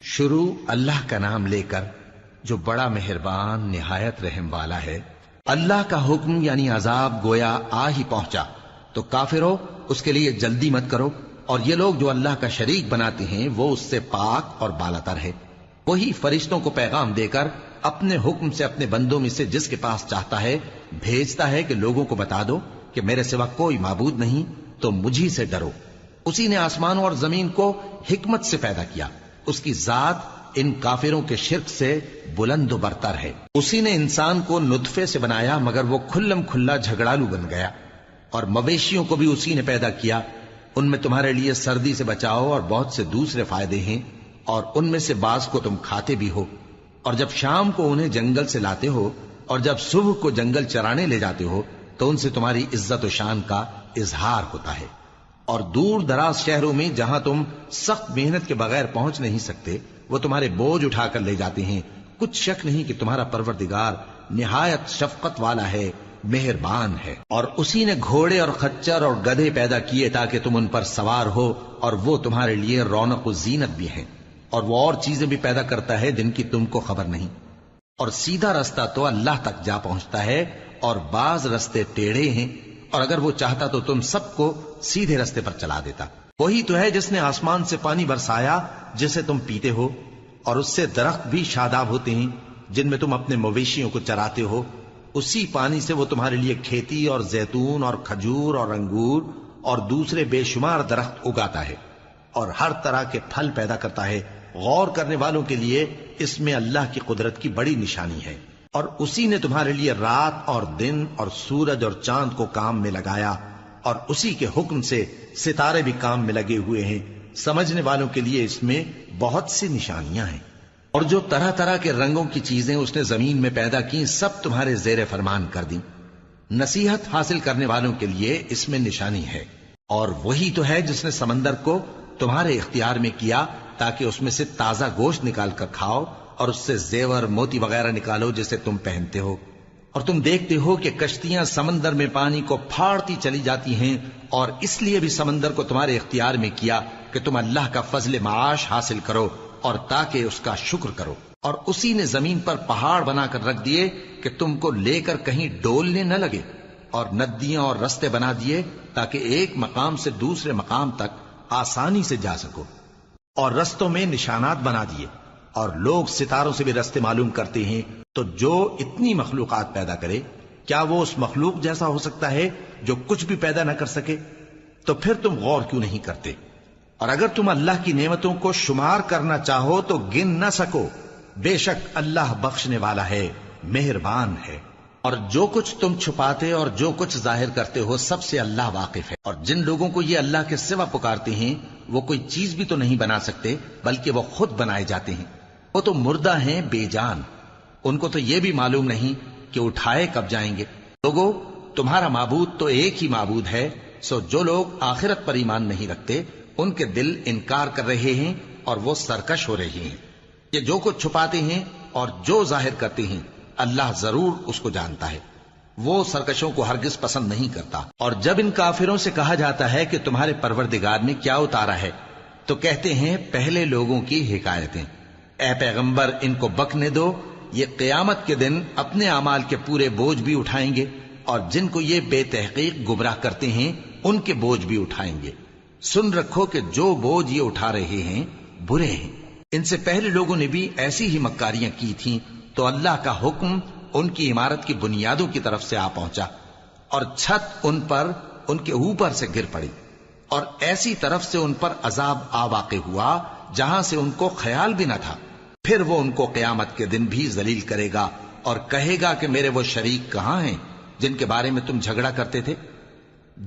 شروع اللہ کا نام لے کر جو بڑا مہربان نہایت رحم والا ہے۔ اللہ کا حکم یعنی عذاب گویا آ ہی پہنچا تو کافروں اس کے لیے جلدی مت کرو، اور یہ لوگ جو اللہ کا شریک بناتے ہیں وہ اس سے پاک اور بالاتر ہے۔ وہی فرشتوں کو پیغام دے کر اپنے حکم سے اپنے بندوں میں سے جس کے پاس چاہتا ہے بھیجتا ہے کہ لوگوں کو بتا دو کہ میرے سوا کوئی معبود نہیں، تو مجھی سے ڈرو۔ اسی نے آسمانوں اور زمین کو حکمت سے پیدا کیا، اس کی ذات ان کافروں کے شرک سے بلند و برتر ہے۔ اسی نے انسان کو نطفے سے بنایا مگر وہ کھلم کھلا جھگڑالو بن گیا، اور مویشیوں کو بھی اسی نے پیدا کیا، ان میں تمہارے لیے سردی سے بچاؤ اور بہت سے دوسرے فائدے ہیں، اور ان میں سے بعض کو تم کھاتے بھی ہو، اور جب شام کو انہیں جنگل سے لاتے ہو اور جب صبح کو جنگل چرانے لے جاتے ہو تو ان سے تمہاری عزت و شان کا اظہار ہوتا ہے۔ اور دور دراز شہروں میں جہاں تم سخت محنت کے بغیر پہنچ نہیں سکتے وہ تمہارے بوجھ اٹھا کر لے جاتے ہیں۔ کچھ شک نہیں کہ تمہارا پروردگار نہایت شفقت والا ہے، مہربان ہے۔ اور اسی نے گھوڑے اور خچر اور گدھے پیدا کیے تاکہ تم ان پر سوار ہو، اور وہ تمہارے لیے رونق و زینت بھی ہیں، اور وہ اور چیزیں بھی پیدا کرتا ہے جن کی تم کو خبر نہیں۔ اور سیدھا رستہ تو اللہ تک جا پہنچتا ہے، اور بعض رستے ٹیڑھے ہیں، اور اگر وہ چاہتا تو تم سب کو سیدھے رستے پر چلا دیتا۔ وہی تو ہے جس نے آسمان سے پانی برسایا جسے تم پیتے ہو، اور اس سے درخت بھی شاداب ہوتے ہیں جن میں تم اپنے مویشیوں کو چراتے ہو۔ اسی پانی سے وہ تمہارے لیے کھیتی اور زیتون اور کھجور اور انگور اور دوسرے بے شمار درخت اگاتا ہے، اور ہر طرح کے پھل پیدا کرتا ہے۔ غور کرنے والوں کے لیے اس میں اللہ کی قدرت کی بڑی نشانی ہے۔ اور اسی نے تمہارے لیے رات اور دن اور سورج اور چاند کو کام میں لگایا، اور اسی کے حکم سے ستارے بھی کام میں لگے ہوئے ہیں۔ سمجھنے والوں کے لیے اس میں بہت سی نشانیاں ہیں۔ اور جو طرح طرح کے رنگوں کی چیزیں اس نے زمین میں پیدا کی سب تمہارے زیر فرمان کر دیں۔ نصیحت حاصل کرنے والوں کے لیے اس میں نشانی ہے۔ اور وہی تو ہے جس نے سمندر کو تمہارے اختیار میں کیا تاکہ اس میں سے تازہ گوشت نکال کر کھاؤ، اور اس سے زیور موتی وغیرہ نکالو جسے تم پہنتے ہو۔ اور تم دیکھتے ہو کہ کشتیاں سمندر میں پانی کو پھاڑتی چلی جاتی ہیں، اور اس لیے بھی سمندر کو تمہارے اختیار میں کیا کہ تم اللہ کا فضل معاش حاصل کرو اور تاکہ اس کا شکر کرو۔ اور اسی نے زمین پر پہاڑ بنا کر رکھ دیے کہ تم کو لے کر کہیں ڈولنے نہ لگے، اور ندیاں اور رستے بنا دیے تاکہ ایک مقام سے دوسرے مقام تک آسانی سے جا سکو، اور رستوں میں نشانات بنا دیے۔ اور لوگ ستاروں سے بھی رستے معلوم کرتے ہیں، تو جو اتنی مخلوقات پیدا کرے کیا وہ اس مخلوق جیسا ہو سکتا ہے جو کچھ بھی پیدا نہ کر سکے؟ تو پھر تم غور کیوں نہیں کرتے؟ اور اگر تم اللہ کی نعمتوں کو شمار کرنا چاہو تو گن نہ سکو۔ بے شک اللہ بخشنے والا ہے، مہربان ہے۔ اور جو کچھ تم چھپاتے اور جو کچھ ظاہر کرتے ہو سب سے اللہ واقف ہے۔ اور جن لوگوں کو یہ اللہ کے سوا پکارتے ہیں وہ کوئی چیز بھی تو نہیں بنا سکتے بلکہ وہ خود بنائے جاتے ہیں۔ وہ تو مردہ ہیں بے جان، ان کو تو یہ بھی معلوم نہیں کہ اٹھائے کب جائیں گے۔ لوگو تمہارا معبود تو ایک ہی معبود ہے، سو جو لوگ آخرت پر ایمان نہیں رکھتے ان کے دل انکار کر رہے ہیں اور وہ سرکش ہو رہے ہیں۔ یہ جو کچھ چھپاتے ہیں اور جو ظاہر کرتے ہیں اللہ ضرور اس کو جانتا ہے، وہ سرکشوں کو ہرگز پسند نہیں کرتا۔ اور جب ان کافروں سے کہا جاتا ہے کہ تمہارے پروردگار نے کیا اتارا ہے تو کہتے ہیں پہلے لوگوں کی حکایتیں۔ اے پیغمبر ان کو بکنے دو، یہ قیامت کے دن اپنے اعمال کے پورے بوجھ بھی اٹھائیں گے، اور جن کو یہ بے تحقیق گمراہ کرتے ہیں ان کے بوجھ بھی اٹھائیں گے۔ سن رکھو کہ جو بوجھ یہ اٹھا رہے ہیں برے ہیں۔ ان سے پہلے لوگوں نے بھی ایسی ہی مکاریاں کی تھیں تو اللہ کا حکم ان کی عمارت کی بنیادوں کی طرف سے آ پہنچا، اور چھت ان پر ان کے اوپر سے گر پڑی، اور ایسی طرف سے ان پر عذاب آ واقع ہوا جہاں سے ان کو خیال بھی نہ تھا۔ پھر وہ ان کو قیامت کے دن بھی ذلیل کرے گا اور کہے گا کہ میرے وہ شریک کہاں ہیں جن کے بارے میں تم جھگڑا کرتے تھے؟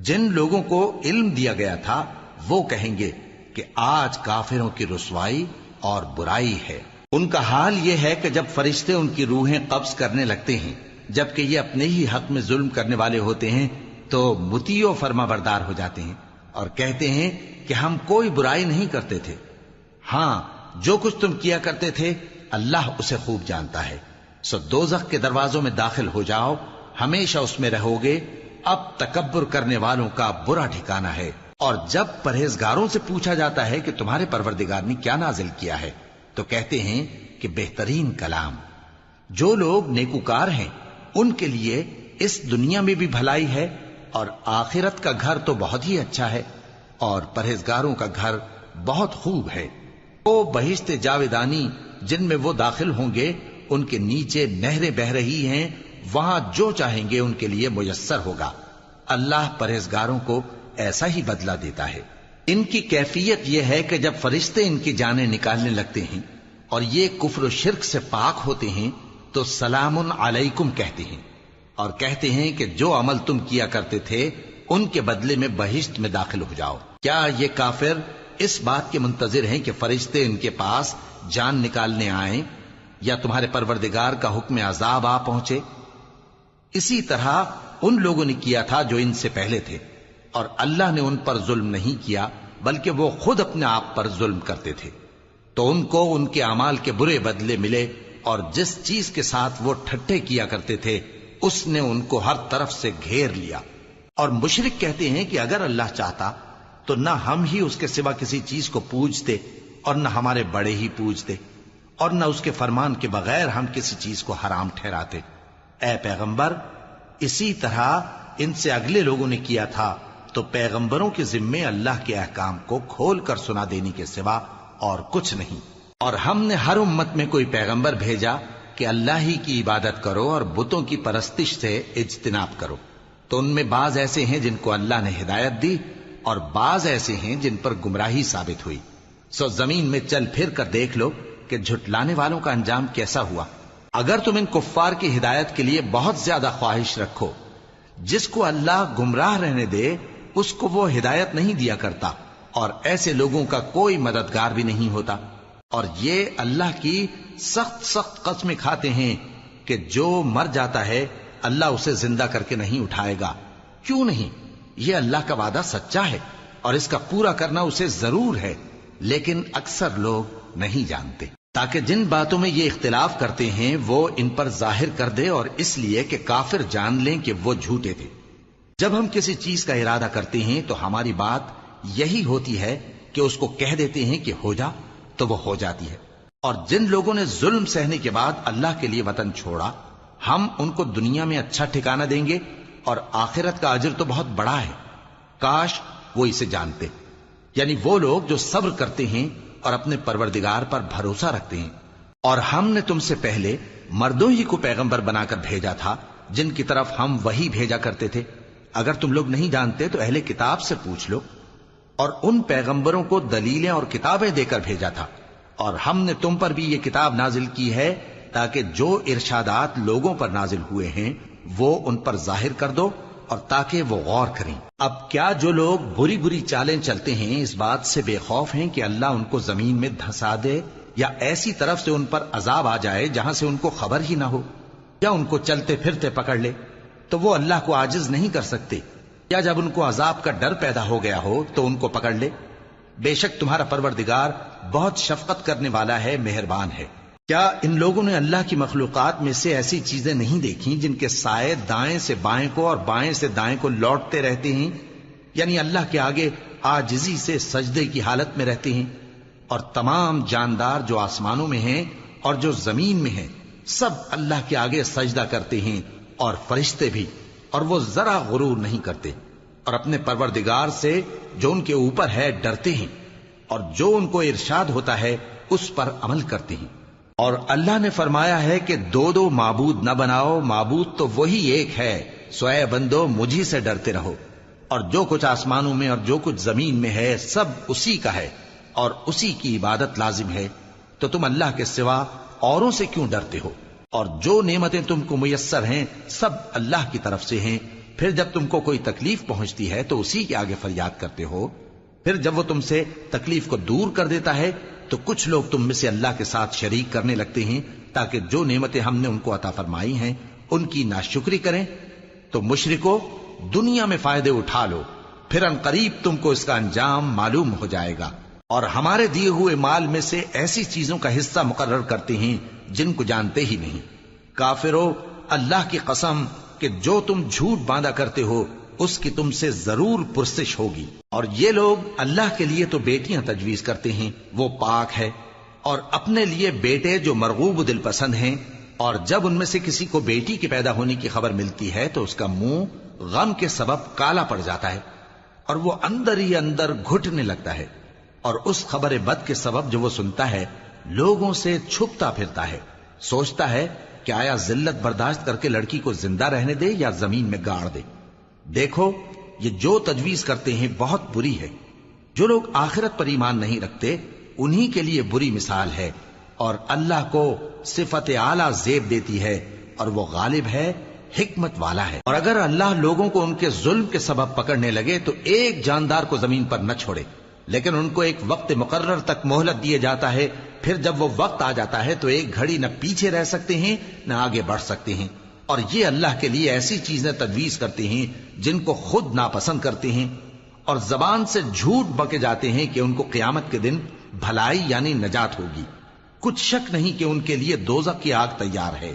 جن لوگوں کو علم دیا گیا تھا وہ کہیں گے کہ آج کافروں کی رسوائی اور برائی ہے۔ ان کا حال یہ ہے کہ جب فرشتے ان کی روحیں قبض کرنے لگتے ہیں جبکہ یہ اپنے ہی حق میں ظلم کرنے والے ہوتے ہیں تو مطیع و فرما بردار ہو جاتے ہیں اور کہتے ہیں کہ ہم کوئی برائی نہیں کرتے تھے۔ ہاں جو کچھ تم کیا کرتے تھے اللہ اسے خوب جانتا ہے۔ سو دوزخ کے دروازوں میں داخل ہو جاؤ، ہمیشہ اس میں رہو گے۔ اب تکبر کرنے والوں کا برا ٹھکانہ ہے۔ اور جب پرہیزگاروں سے پوچھا جاتا ہے کہ تمہارے پروردگار نے کیا نازل کیا ہے تو کہتے ہیں کہ بہترین کلام. جو لوگ نیکوکار ہیں ان کے لیے اس دنیا میں بھی بھلائی ہے اور آخرت کا گھر تو بہت ہی اچھا ہے، اور پرہیزگاروں کا گھر بہت خوب ہے. وہ بہشت جاویدانی جن میں وہ داخل ہوں گے، ان کے نیچے نہریں بہہ رہی ہیں، وہاں جو چاہیں گے ان کے لیے میسر ہوگا. اللہ پرہیزگاروں کو ایسا ہی بدلہ دیتا ہے. ان کی کیفیت یہ ہے کہ جب فرشتے ان کی جانیں نکالنے لگتے ہیں اور یہ کفر و شرک سے پاک ہوتے ہیں تو سلام علیکم کہتے ہیں، اور کہتے ہیں کہ جو عمل تم کیا کرتے تھے ان کے بدلے میں بہشت میں داخل ہو جاؤ. کیا یہ کافر اس بات کے منتظر ہیں کہ فرشتے ان کے پاس جان نکالنے آئیں یا تمہارے پروردگار کا حکم عذاب آ پہنچے؟ اسی طرح ان لوگوں نے کیا تھا جو ان سے پہلے تھے، اور اللہ نے ان پر ظلم نہیں کیا بلکہ وہ خود اپنے آپ پر ظلم کرتے تھے. تو ان کو ان کے اعمال کے برے بدلے ملے، اور جس چیز کے ساتھ وہ ٹھٹھے کیا کرتے تھے اس نے ان کو ہر طرف سے گھیر لیا. اور مشرک کہتے ہیں کہ اگر اللہ چاہتا تو نہ ہم ہی اس کے سوا کسی چیز کو پوجتے اور نہ ہمارے بڑے ہی پوجتے، اور نہ اس کے فرمان کے بغیر ہم کسی چیز کو حرام ٹھہراتے. اے پیغمبر، اسی طرح ان سے اگلے لوگوں نے کیا تھا، تو پیغمبروں کے ذمے اللہ کے احکام کو کھول کر سنا دینے کے سوا اور کچھ نہیں. اور ہم نے ہر امت میں کوئی پیغمبر بھیجا کہ اللہ ہی کی عبادت کرو اور بتوں کی پرستش سے اجتناب کرو. تو ان میں بعض ایسے ہیں جن کو اللہ نے ہدایت دی اور بعض ایسے ہیں جن پر گمراہی ثابت ہوئی. سو زمین میں چل پھر کر دیکھ لو کہ جھٹلانے والوں کا انجام کیسا ہوا. اگر تم ان کفار کی ہدایت کے لیے بہت زیادہ خواہش رکھو، جس کو اللہ گمراہ رہنے دے اس کو وہ ہدایت نہیں دیا کرتا، اور ایسے لوگوں کا کوئی مددگار بھی نہیں ہوتا. اور یہ اللہ کی سخت سخت قسمیں کھاتے ہیں کہ جو مر جاتا ہے اللہ اسے زندہ کر کے نہیں اٹھائے گا. کیوں نہیں؟ یہ اللہ کا وعدہ سچا ہے اور اس کا پورا کرنا اسے ضرور ہے، لیکن اکثر لوگ نہیں جانتے. تاکہ جن باتوں میں یہ اختلاف کرتے ہیں وہ ان پر ظاہر کر دے، اور اس لیے کہ کافر جان لیں کہ وہ جھوٹے تھے. جب ہم کسی چیز کا ارادہ کرتے ہیں تو ہماری بات یہی ہوتی ہے کہ اس کو کہہ دیتے ہیں کہ ہو جا، تو وہ ہو جاتی ہے. اور جن لوگوں نے ظلم سہنے کے بعد اللہ کے لیے وطن چھوڑا، ہم ان کو دنیا میں اچھا ٹھکانہ دیں گے، اور آخرت کا اجر تو بہت بڑا ہے. کاش وہ اسے جانتے. یعنی وہ لوگ جو صبر کرتے ہیں اور اپنے پروردگار پر بھروسہ رکھتے ہیں. اور ہم نے تم سے پہلے مردوں ہی کو پیغمبر بنا کر بھیجا تھا جن کی طرف ہم وحی بھیجا کرتے تھے. اگر تم لوگ نہیں جانتے تو اہل کتاب سے پوچھ لو. اور ان پیغمبروں کو دلیلیں اور کتابیں دے کر بھیجا تھا، اور ہم نے تم پر بھی یہ کتاب نازل کی ہے تاکہ جو ارشادات لوگوں پر نازل ہوئے ہیں وہ ان پر ظاہر کر دو، اور تاکہ وہ غور کریں. اب کیا جو لوگ بری بری چالیں چلتے ہیں اس بات سے بے خوف ہیں کہ اللہ ان کو زمین میں دھسا دے، یا ایسی طرف سے ان پر عذاب آ جائے جہاں سے ان کو خبر ہی نہ ہو، یا ان کو چلتے پھرتے پکڑ لے تو وہ اللہ کو عاجز نہیں کر سکتے، یا جب ان کو عذاب کا ڈر پیدا ہو گیا ہو تو ان کو پکڑ لے؟ بے شک تمہارا پروردگار بہت شفقت کرنے والا ہے، مہربان ہے. کیا ان لوگوں نے اللہ کی مخلوقات میں سے ایسی چیزیں نہیں دیکھی جن کے سائے دائیں سے بائیں کو اور بائیں سے دائیں کو لوٹتے رہتے ہیں؟ یعنی اللہ کے آگے عاجزی سے سجدے کی حالت میں رہتے ہیں. اور تمام جاندار جو آسمانوں میں ہیں اور جو زمین میں ہیں سب اللہ کے آگے سجدہ کرتے ہیں، اور فرشتے بھی، اور وہ ذرا غرور نہیں کرتے، اور اپنے پروردگار سے جو ان کے اوپر ہے ڈرتے ہیں، اور جو ان کو ارشاد ہوتا ہے اس پر عمل کرتے ہیں. اور اللہ نے فرمایا ہے کہ دو دو معبود نہ بناؤ، معبود تو وہی ایک ہے، سو اے بندو مجھی سے ڈرتے رہو. اور جو کچھ آسمانوں میں اور جو کچھ زمین میں ہے سب اسی کا ہے، اور اسی کی عبادت لازم ہے. تو تم اللہ کے سوا اوروں سے کیوں ڈرتے ہو؟ اور جو نعمتیں تم کو میسر ہیں سب اللہ کی طرف سے ہیں. پھر جب تم کو کوئی تکلیف پہنچتی ہے تو اسی کے آگے فریاد کرتے ہو. پھر جب وہ تم سے تکلیف کو دور کر دیتا ہے تو کچھ لوگ تم میں سے اللہ کے ساتھ شریک کرنے لگتے ہیں تاکہ جو نعمتیں ہم نے ان کو عطا فرمائی ہیں ان کی ناشکری کریں. تو مشرکو، دنیا میں فائدے اٹھا لو، پھر ان قریب تم کو اس کا انجام معلوم ہو جائے گا. اور ہمارے دیے ہوئے مال میں سے ایسی چیزوں کا حصہ مقرر کرتے ہیں جن کو جانتے ہی نہیں. کافرو، اللہ کی قسم کہ جو تم جھوٹ باندھا کرتے ہو اس کی تم سے ضرور پرسش ہوگی. اور یہ لوگ اللہ کے لیے تو بیٹیاں تجویز کرتے ہیں، وہ پاک ہے، اور اپنے لیے بیٹے جو مرغوب دل پسند ہیں، اور جب ان میں سے کسی کو بیٹی کے پیدا ہونے کی خبر ملتی ہے تو اس کا منہ غم کے سبب کالا پڑ جاتا ہے اور وہ اندر ہی اندر گھٹنے لگتا ہے، اور اس خبر بد کے سبب جو وہ سنتا ہے لوگوں سے چھپتا پھرتا ہے، سوچتا ہے کہ آیا ذلت برداشت کر کے لڑکی کو زندہ رہنے دے یا زمین میں گاڑ دے۔ دیکھو یہ جو تجویز کرتے ہیں بہت بری ہے۔ جو لوگ آخرت پر ایمان نہیں رکھتے انہی کے لیے بری مثال ہے، اور اللہ کو صفت اعلیٰ زیب دیتی ہے اور وہ غالب ہے، حکمت والا ہے۔ اور اگر اللہ لوگوں کو ان کے ظلم کے سبب پکڑنے لگے تو ایک جاندار کو زمین پر نہ چھوڑے، لیکن ان کو ایک وقت مقرر تک مہلت دیے جاتا ہے، پھر جب وہ وقت آ جاتا ہے تو ایک گھڑی نہ پیچھے رہ سکتے ہیں نہ آگے بڑھ سکتے ہیں۔ اور یہ اللہ کے لیے ایسی چیزیں تجویز کرتے ہیں جن کو خود ناپسند کرتے ہیں، اور زبان سے جھوٹ بکے جاتے ہیں کہ ان کو قیامت کے دن بھلائی یعنی نجات ہوگی۔ کچھ شک نہیں کہ ان کے لیے دوزخ کی آگ تیار ہے،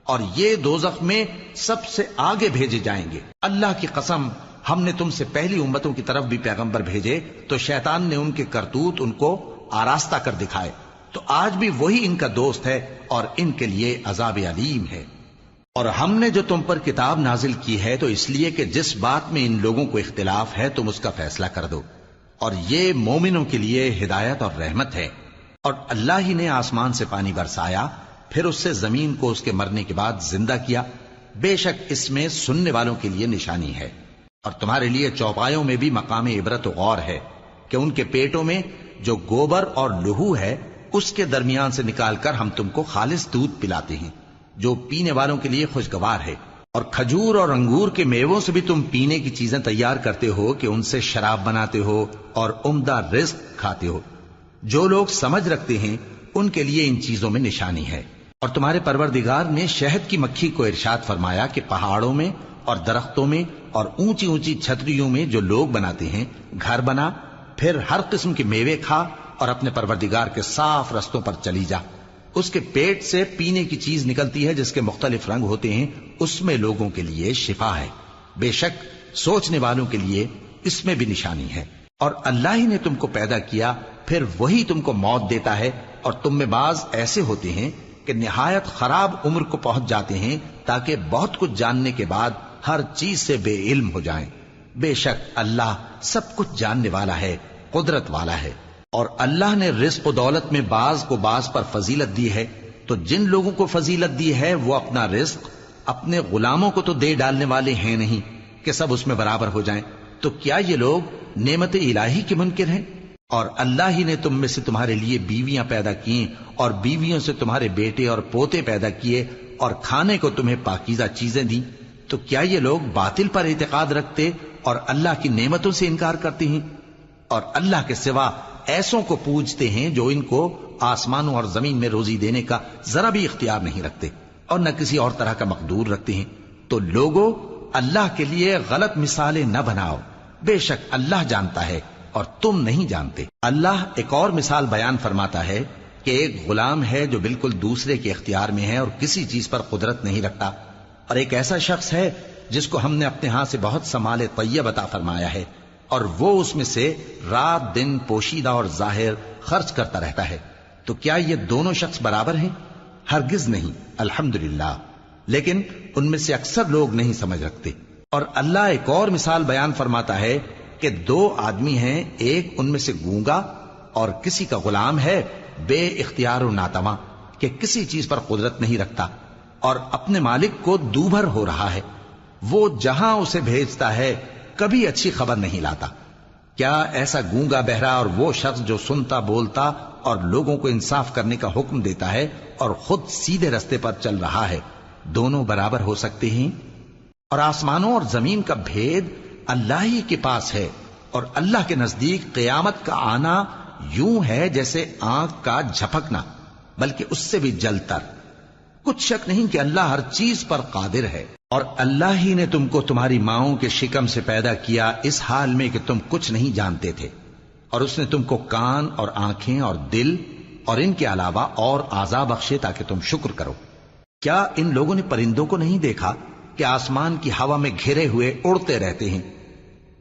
اور یہ دوزخ میں سب سے آگے بھیجے جائیں گے۔ اللہ کی قسم، ہم نے تم سے پہلی امتوں کی طرف بھی پیغمبر بھیجے تو شیطان نے ان کے کرتوت ان کو آراستہ کر دکھائے، تو آج بھی وہی ان کا دوست ہے اور ان کے لیے عذاب علیم ہے۔ اور ہم نے جو تم پر کتاب نازل کی ہے تو اس لیے کہ جس بات میں ان لوگوں کو اختلاف ہے تم اس کا فیصلہ کر دو، اور یہ مومنوں کے لیے ہدایت اور رحمت ہے۔ اور اللہ ہی نے آسمان سے پانی برسایا، پھر اس سے زمین کو اس کے مرنے کے بعد زندہ کیا، بے شک اس میں سننے والوں کے لیے نشانی ہے۔ اور تمہارے لیے چوپایوں میں بھی مقام عبرت و غور ہے کہ ان کے پیٹوں میں جو گوبر اور لہو ہے اس کے درمیان سے نکال کر ہم تم کو خالص دودھ پلاتے ہیں جو پینے والوں کے لیے خوشگوار ہے، اور کھجور اور انگور کے میووں سے بھی تم پینے کی چیزیں تیار کرتے ہو کہ ان سے شراب بناتے ہو اور عمدہ رزق کھاتے ہو۔ جو لوگ سمجھ رکھتے ہیں ان کے لیے ان چیزوں میں نشانی ہے۔ اور تمہارے پروردگار نے شہد کی مکھی کو ارشاد فرمایا کہ پہاڑوں میں اور درختوں میں اور اونچی اونچی چھتریوں میں جو لوگ بناتے ہیں گھر بنا، پھر ہر قسم کے میوے کھا اور اپنے پروردگار کے صاف رستوں پر چلی جا۔ اس کے پیٹ سے پینے کی چیز نکلتی ہے جس کے مختلف رنگ ہوتے ہیں، اس میں لوگوں کے لیے شفا ہے، بے شک سوچنے والوں کے لیے اس میں بھی نشانی ہے۔ اور اللہ ہی نے تم کو پیدا کیا، پھر وہی تم کو موت دیتا ہے، اور تم میں بعض ایسے ہوتے ہیں کہ نہایت خراب عمر کو پہنچ جاتے ہیں تاکہ بہت کچھ جاننے کے بعد ہر چیز سے بے علم ہو جائیں۔ بے شک اللہ سب کچھ جاننے والا ہے، قدرت والا ہے۔ اور اللہ نے رزق و دولت میں بعض کو بعض پر فضیلت دی ہے، تو جن لوگوں کو فضیلت دی ہے وہ اپنا رزق اپنے غلاموں کو تو دے ڈالنے والے ہیں نہیں کہ سب اس میں برابر ہو جائیں، تو کیا یہ لوگ نعمت الہی کے منکر ہیں؟ اور اللہ ہی نے تم میں سے تمہارے لیے بیویاں پیدا کی اور بیویوں سے تمہارے بیٹے اور پوتے پیدا کیے اور کھانے کو تمہیں پاکیزہ چیزیں دیں، تو کیا یہ لوگ باطل پر اعتقاد رکھتے اور اللہ کی نعمتوں سے انکار کرتے ہیں؟ اور اللہ کے سوا ایسوں کو پوجتے ہیں جو ان کو آسمانوں اور زمین میں روزی دینے کا ذرا بھی اختیار نہیں رکھتے اور نہ کسی اور طرح کا مقدور رکھتے ہیں۔ تو لوگوں اللہ کے لیے غلط مثالیں نہ بناؤ، بے شک اللہ جانتا ہے اور تم نہیں جانتے۔ اللہ ایک اور مثال بیان فرماتا ہے کہ ایک غلام ہے جو بالکل دوسرے کے اختیار میں ہے اور کسی چیز پر قدرت نہیں رکھتا، اور ایک ایسا شخص ہے جس کو ہم نے اپنے ہاں سے بہت سا مال طیب عطا فرمایا ہے اور وہ اس میں سے رات دن پوشیدہ اور ظاہر خرچ کرتا رہتا ہے، تو کیا یہ دونوں شخص برابر ہیں؟ ہرگز نہیں، الحمدللہ، لیکن ان میں سے اکثر لوگ نہیں سمجھ رکھتے۔ اور اللہ ایک اور مثال بیان فرماتا ہے کہ دو آدمی ہیں، ایک ان میں سے گونگا اور کسی کا غلام ہے بے اختیار و ناتواں کہ کسی چیز پر قدرت نہیں رکھتا اور اپنے مالک کو دوبھر ہو رہا ہے، وہ جہاں اسے بھیجتا ہے کبھی اچھی خبر نہیں لاتا۔ کیا ایسا گونگا بہرا اور وہ شخص جو سنتا بولتا اور لوگوں کو انصاف کرنے کا حکم دیتا ہے اور خود سیدھے رستے پر چل رہا ہے، دونوں برابر ہو سکتے ہیں؟ اور آسمانوں اور زمین کا بھید اللہ ہی کے پاس ہے، اور اللہ کے نزدیک قیامت کا آنا یوں ہے جیسے آنکھ کا جھپکنا، بلکہ اس سے بھی جلتر۔ کچھ شک نہیں کہ اللہ ہر چیز پر قادر ہے۔ اور اللہ ہی نے تم کو تمہاری ماؤں کے شکم سے پیدا کیا اس حال میں کہ تم کچھ نہیں جانتے تھے، اور اس نے تم کو کان اور آنکھیں اور دل اور ان کے علاوہ اور اعضاء بخشے تاکہ تم شکر کرو۔ کیا ان لوگوں نے پرندوں کو نہیں دیکھا کہ آسمان کی ہوا میں گھرے ہوئے اڑتے رہتے ہیں؟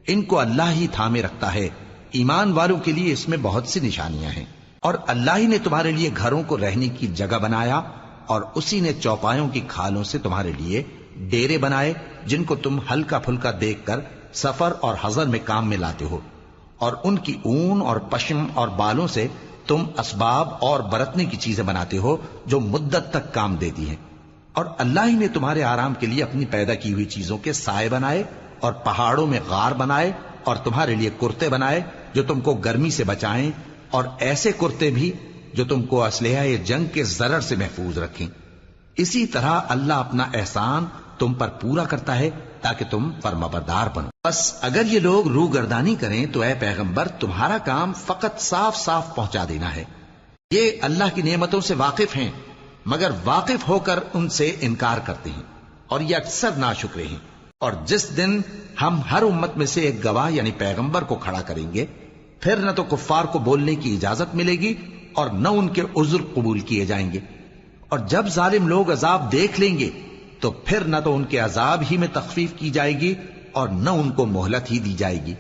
ان کو اللہ ہی تھامے رکھتا ہے۔ ایمان والوں کے لیے اس میں بہت سی نشانیاں ہیں۔ اور اللہ ہی نے تمہارے لیے گھروں کو رہنے کی جگہ بنایا، اور اسی نے چوپایوں کی کھالوں سے تمہارے لیے ڈیرے بنائے جن کو تم ہلکا پھلکا دیکھ کر سفر اور حضر میں کام میں لاتے ہو، اور ان کی اون اور پشم اور بالوں سے تم اسباب اور برتنے کی چیزیں بناتے ہو جو مدت تک کام دیتی ہیں۔ اور اللہ ہی نے تمہارے آرام کے لیے اپنی پیدا کی ہوئی چیزوں کے سائے بنائے، اور پہاڑوں میں غار بنائے، اور تمہارے لیے کرتے بنائے جو تم کو گرمی سے بچائیں، اور ایسے کرتے بھی جو تم کو اسلحہ جنگ کے ضرر سے محفوظ رکھیں۔ اسی طرح اللہ اپنا احسان تم پر پورا کرتا ہے تاکہ تم فرمانبردار بنو۔ بس اگر یہ لوگ روگردانی کریں تو اے پیغمبر تمہارا کام فقط صاف صاف پہنچا دینا ہے۔ یہ اللہ کی نعمتوں سے واقف ہیں مگر واقف ہو کر ان سے انکار کرتے ہیں، اور یہ اکثر ناشکرے ہیں۔ اور جس دن ہم ہر امت میں سے ایک گواہ یعنی پیغمبر کو کھڑا کریں گے، پھر نہ تو کفار کو بولنے کی اجازت ملے گی اور نہ ان کے عذر قبول کیے جائیں گے۔ اور جب ظالم لوگ عذاب دیکھ لیں گے تو پھر نہ تو ان کے عذاب ہی میں تخفیف کی جائے گی اور نہ ان کو مہلت ہی دی جائے گی۔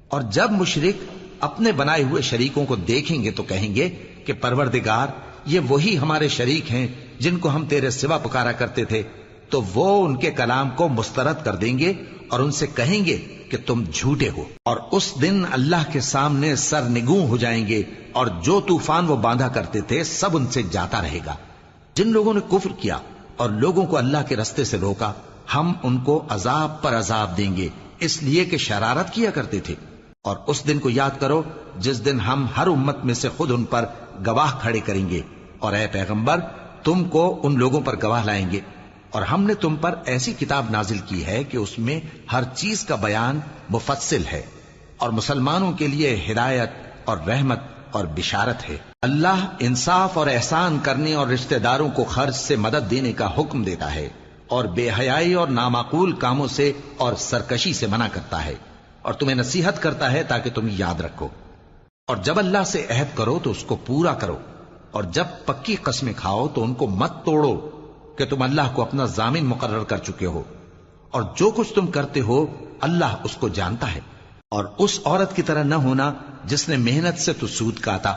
اور جب مشرک اپنے بنائے ہوئے شریکوں کو دیکھیں گے تو کہیں گے کہ پروردگار، یہ وہی ہمارے شریک ہیں جن کو ہم تیرے سوا پکارا کرتے تھے، تو وہ ان کے کلام کو مسترد کر دیں گے اور ان سے کہیں گے کہ تم جھوٹے ہو۔ اور اس دن اللہ کے سامنے سرنگوں ہو جائیں گے، اور جو طوفان وہ باندھا کرتے تھے سب ان سے جاتا رہے گا۔ جن لوگوں نے کفر کیا اور لوگوں کو اللہ کے رستے سے روکا، ہم ان کو عذاب پر عذاب دیں گے اس لیے کہ شرارت کیا کرتے تھے۔ اور اس دن کو یاد کرو جس دن ہم ہر امت میں سے خود ان پر گواہ کھڑے کریں گے، اور اے پیغمبر تم کو ان لوگوں پر گواہ لائیں گے۔ اور ہم نے تم پر ایسی کتاب نازل کی ہے کہ اس میں ہر چیز کا بیان مفصل ہے، اور مسلمانوں کے لیے ہدایت اور رحمت اور بشارت ہے۔ اللہ انصاف اور احسان کرنے اور رشتہ داروں کو خرچ سے مدد دینے کا حکم دیتا ہے، اور بے حیائی اور نامعقول کاموں سے اور سرکشی سے منع کرتا ہے، اور تمہیں نصیحت کرتا ہے تاکہ تم یاد رکھو۔ اور جب اللہ سے عہد کرو تو اس کو پورا کرو، اور جب پکی قسمیں کھاؤ تو ان کو مت توڑو کہ تم اللہ کو اپنا ضامن مقرر کر چکے ہو، اور جو کچھ تم کرتے ہو اللہ اس کو جانتا ہے۔ اور اس عورت کی طرح نہ ہونا جس نے محنت سے تو سود کاتا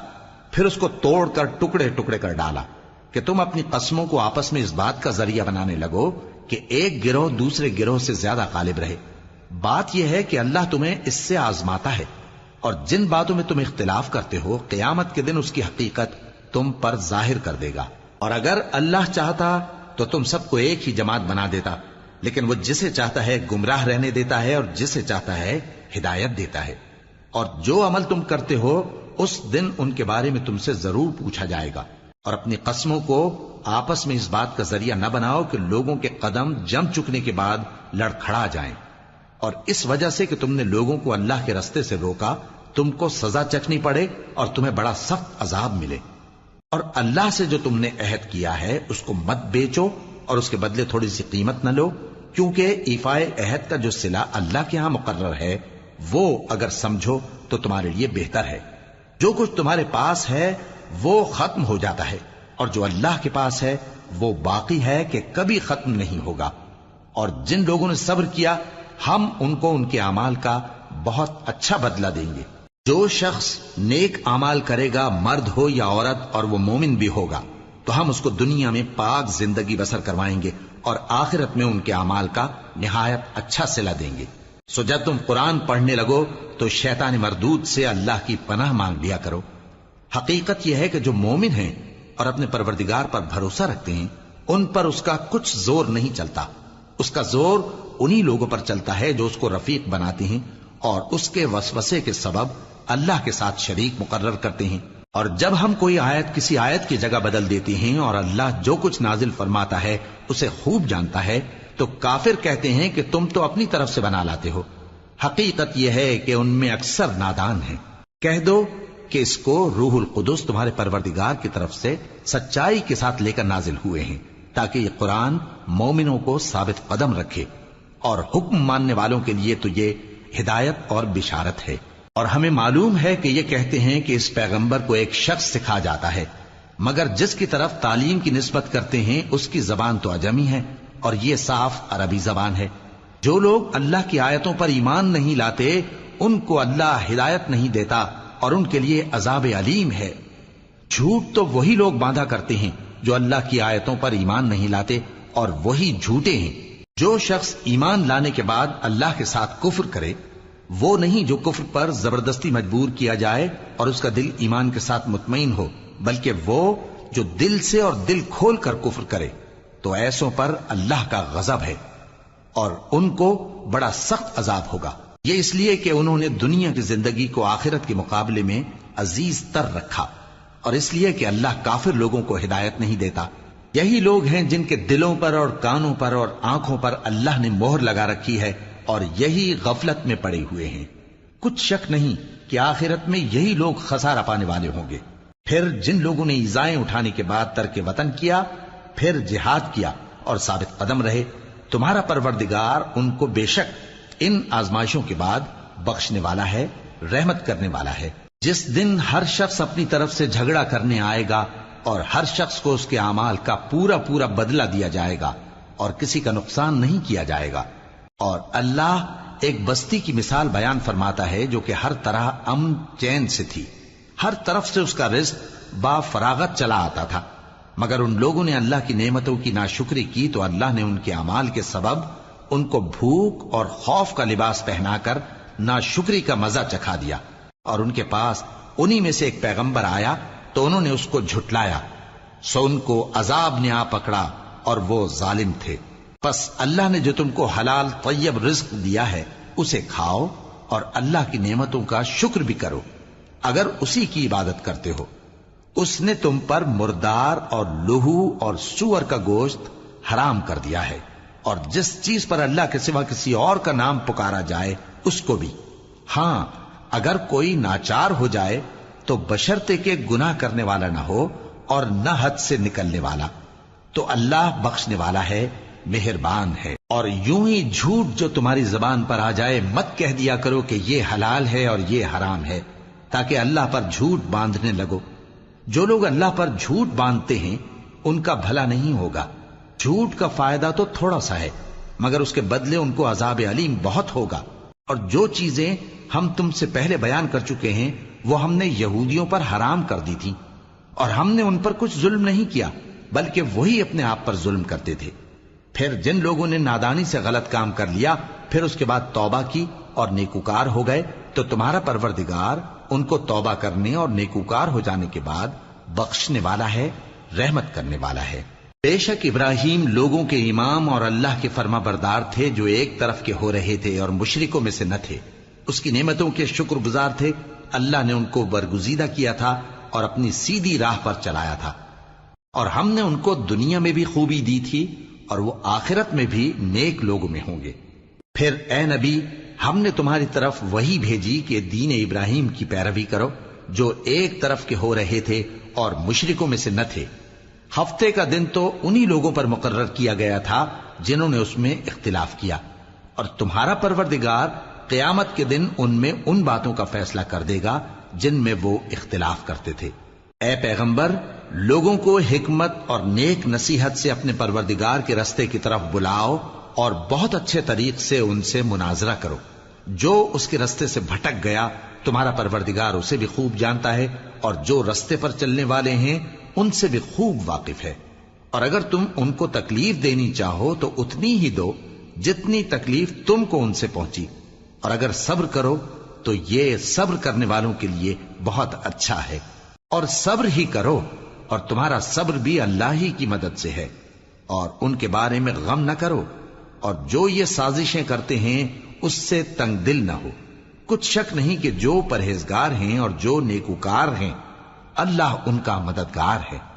پھر اس کو توڑ کر ٹکڑے ٹکڑے کر ڈالا، کہ تم اپنی قسموں کو آپس میں اس بات کا ذریعہ بنانے لگو کہ ایک گروہ دوسرے گروہ سے زیادہ غالب رہے۔ بات یہ ہے کہ اللہ تمہیں اس سے آزماتا ہے، اور جن باتوں میں تم اختلاف کرتے ہو قیامت کے دن اس کی حقیقت تم پر ظاہر کر دے گا۔ اور اگر اللہ چاہتا تو تم سب کو ایک ہی جماعت بنا دیتا، لیکن وہ جسے چاہتا ہے گمراہ رہنے دیتا ہے اور جسے چاہتا ہے ہدایت دیتا ہے۔ اور جو عمل تم کرتے ہو اس دن ان کے بارے میں تم سے ضرور پوچھا جائے گا۔ اور اپنی قسموں کو آپس میں اس بات کا ذریعہ نہ بناؤ کہ لوگوں کے قدم جم چکنے کے بعد لڑکھڑا جائیں، اور اس وجہ سے کہ تم نے لوگوں کو اللہ کے رستے سے روکا تم کو سزا چکھنی پڑے اور تمہیں بڑا سخت عذاب ملے۔ اور اللہ سے جو تم نے عہد کیا ہے اس کو مت بیچو اور اس کے بدلے تھوڑی سی قیمت نہ لو، کیونکہ ایفائے عہد کا جو صلہ اللہ کے ہاں مقرر ہے وہ اگر سمجھو تو تمہارے لیے بہتر ہے۔ جو کچھ تمہارے پاس ہے وہ ختم ہو جاتا ہے، اور جو اللہ کے پاس ہے وہ باقی ہے کہ کبھی ختم نہیں ہوگا۔ اور جن لوگوں نے صبر کیا ہم ان کو ان کے اعمال کا بہت اچھا بدلہ دیں گے۔ جو شخص نیک اعمال کرے گا مرد ہو یا عورت اور وہ مومن بھی ہوگا تو ہم اس کو دنیا میں پاک زندگی بسر کروائیں گے اور آخرت میں ان کے اعمال کا نہایت اچھا صلہ دیں گے۔ سو جب تم قرآن پڑھنے لگو تو شیطان مردود سے اللہ کی پناہ مانگ لیا کرو۔ حقیقت یہ ہے کہ جو مومن ہیں اور اپنے پروردگار پر بھروسہ رکھتے ہیں ان پر اس کا کچھ زور نہیں چلتا۔ اس کا زور انہی لوگوں پر چلتا ہے جو اس کو رفیق بناتے ہیں اور اس کے وسوسے کے سبب اللہ کے ساتھ شریک مقرر کرتے ہیں۔ اور جب ہم کوئی آیت کسی آیت کی جگہ بدل دیتے ہیں اور اللہ جو کچھ نازل فرماتا ہے اسے خوب جانتا ہے تو کافر کہتے ہیں کہ تم تو اپنی طرف سے بنا لاتے ہو۔ حقیقت یہ ہے کہ ان میں اکثر نادان ہیں۔ کہہ دو کہ اس کو روح القدس تمہارے پروردگار کی طرف سے سچائی کے ساتھ لے کر نازل ہوئے ہیں تاکہ یہ قرآن مومنوں کو ثابت قدم رکھے، اور حکم ماننے والوں کے لیے تو یہ ہدایت اور بشارت ہے۔ اور ہمیں معلوم ہے کہ یہ کہتے ہیں کہ اس پیغمبر کو ایک شخص سکھا جاتا ہے، مگر جس کی طرف تعلیم کی نسبت کرتے ہیں اس کی زبان تو عجمی ہے اور یہ صاف عربی زبان ہے۔ جو لوگ اللہ کی آیتوں پر ایمان نہیں لاتے ان کو اللہ ہدایت نہیں دیتا اور ان کے لیے عذاب علیم ہے۔ جھوٹ تو وہی لوگ باندھا کرتے ہیں جو اللہ کی آیتوں پر ایمان نہیں لاتے، اور وہی جھوٹے ہیں۔ جو شخص ایمان لانے کے بعد اللہ کے ساتھ کفر کرے، وہ نہیں جو کفر پر زبردستی مجبور کیا جائے اور اس کا دل ایمان کے ساتھ مطمئن ہو، بلکہ وہ جو دل سے اور دل کھول کر کفر کرے، تو ایسوں پر اللہ کا غضب ہے اور ان کو بڑا سخت عذاب ہوگا۔ یہ اس لیے کہ انہوں نے دنیا کی زندگی کو آخرت کے مقابلے میں عزیز تر رکھا، اور اس لیے کہ اللہ کافر لوگوں کو ہدایت نہیں دیتا۔ یہی لوگ ہیں جن کے دلوں پر اور کانوں پر اور آنکھوں پر اللہ نے مہر لگا رکھی ہے، اور یہی غفلت میں پڑے ہوئے ہیں۔ کچھ شک نہیں کہ آخرت میں یہی لوگ خسارہ پانے والے ہوں گے۔ پھر جن لوگوں نے ایذائیں اٹھانے کے بعد ترک وطن کیا، پھر جہاد کیا اور ثابت قدم رہے، تمہارا پروردگار ان کو بے شک ان آزمائشوں کے بعد بخشنے والا ہے، رحمت کرنے والا ہے۔ جس دن ہر شخص اپنی طرف سے جھگڑا کرنے آئے گا اور ہر شخص کو اس کے اعمال کا پورا پورا بدلہ دیا جائے گا اور کسی کا نقصان نہیں کیا جائے گا۔ اور اللہ ایک بستی کی مثال بیان فرماتا ہے جو کہ ہر طرح امن چین سے تھی، ہر طرف سے اس کا رزق با فراغت چلا آتا تھا، مگر ان لوگوں نے اللہ کی نعمتوں کی ناشکری کی تو اللہ نے ان کے اعمال کے سبب ان کو بھوک اور خوف کا لباس پہنا کر ناشکری کا مزہ چکھا دیا۔ اور ان کے پاس انہی میں سے ایک پیغمبر آیا تو انہوں نے اس کو جھٹلایا، سو ان کو عذاب نے آ پکڑا اور وہ ظالم تھے۔ پس اللہ نے جو تم کو حلال طیب رزق دیا ہے اسے کھاؤ اور اللہ کی نعمتوں کا شکر بھی کرو اگر اسی کی عبادت کرتے ہو۔ اس نے تم پر مردار اور لہو اور سور کا گوشت حرام کر دیا ہے، اور جس چیز پر اللہ کے سوا کسی اور کا نام پکارا جائے اس کو بھی۔ ہاں، اگر کوئی ناچار ہو جائے تو بشرطے کہ گناہ کرنے والا نہ ہو اور نہ حد سے نکلنے والا، تو اللہ بخشنے والا ہے، مہربان ہے۔ اور یوں ہی جھوٹ جو تمہاری زبان پر آ جائے مت کہہ دیا کرو کہ یہ حلال ہے اور یہ حرام ہے، تاکہ اللہ پر جھوٹ باندھنے لگو۔ جو لوگ اللہ پر جھوٹ باندھتے ہیں ان کا بھلا نہیں ہوگا۔ جھوٹ کا فائدہ تو تھوڑا سا ہے، مگر اس کے بدلے ان کو عذاب علیم بہت ہوگا۔ اور جو چیزیں ہم تم سے پہلے بیان کر چکے ہیں وہ ہم نے یہودیوں پر حرام کر دی تھی، اور ہم نے ان پر کچھ ظلم نہیں کیا بلکہ وہی اپنے آپ پر ظلم کرتے تھے۔ پھر جن لوگوں نے نادانی سے غلط کام کر لیا پھر اس کے بعد توبہ کی اور نیکوکار ہو گئے تو تمہارا پروردگار ان کو توبہ کرنے اور نیکوکار ہو جانے کے بعد بخشنے والا ہے، رحمت کرنے والا ہے۔ بے شک ابراہیم لوگوں کے امام اور اللہ کے فرما بردار تھے جو ایک طرف کے ہو رہے تھے اور مشرکوں میں سے نہ تھے۔ اس کی نعمتوں کے شکر گزار تھے۔ اللہ نے ان کو برگزیدہ کیا تھا اور اپنی سیدھی راہ پر چلایا تھا، اور ہم نے ان کو دنیا میں بھی خوبی دی تھی اور وہ آخرت میں بھی نیک لوگوں میں ہوں گے۔ پھر اے نبی، ہم نے تمہاری طرف وہی بھیجی کہ دین ابراہیم کی پیروی کرو جو ایک طرف کے ہو رہے تھے اور مشرکوں میں سے نہ تھے۔ ہفتے کا دن تو انہی لوگوں پر مقرر کیا گیا تھا جنہوں نے اس میں اختلاف کیا، اور تمہارا پروردگار قیامت کے دن ان میں ان باتوں کا فیصلہ کر دے گا جن میں وہ اختلاف کرتے تھے۔ اے پیغمبر، لوگوں کو حکمت اور نیک نصیحت سے اپنے پروردگار کے رستے کی طرف بلاؤ اور بہت اچھے طریق سے ان سے مناظرہ کرو۔ جو اس کے رستے سے بھٹک گیا تمہارا پروردگار اسے بھی خوب جانتا ہے، اور جو رستے پر چلنے والے ہیں ان سے بھی خوب واقف ہے۔ اور اگر تم ان کو تکلیف دینی چاہو تو اتنی ہی دو جتنی تکلیف تم کو ان سے پہنچی، اور اگر صبر کرو تو یہ صبر کرنے والوں کے لیے بہت اچھا ہے۔ اور صبر ہی کرو، اور تمہارا صبر بھی اللہ ہی کی مدد سے ہے، اور ان کے بارے میں غم نہ کرو، اور جو یہ سازشیں کرتے ہیں اس سے تنگ دل نہ ہو۔ کچھ شک نہیں کہ جو پرہیزگار ہیں اور جو نیکوکار ہیں اللہ ان کا مددگار ہے۔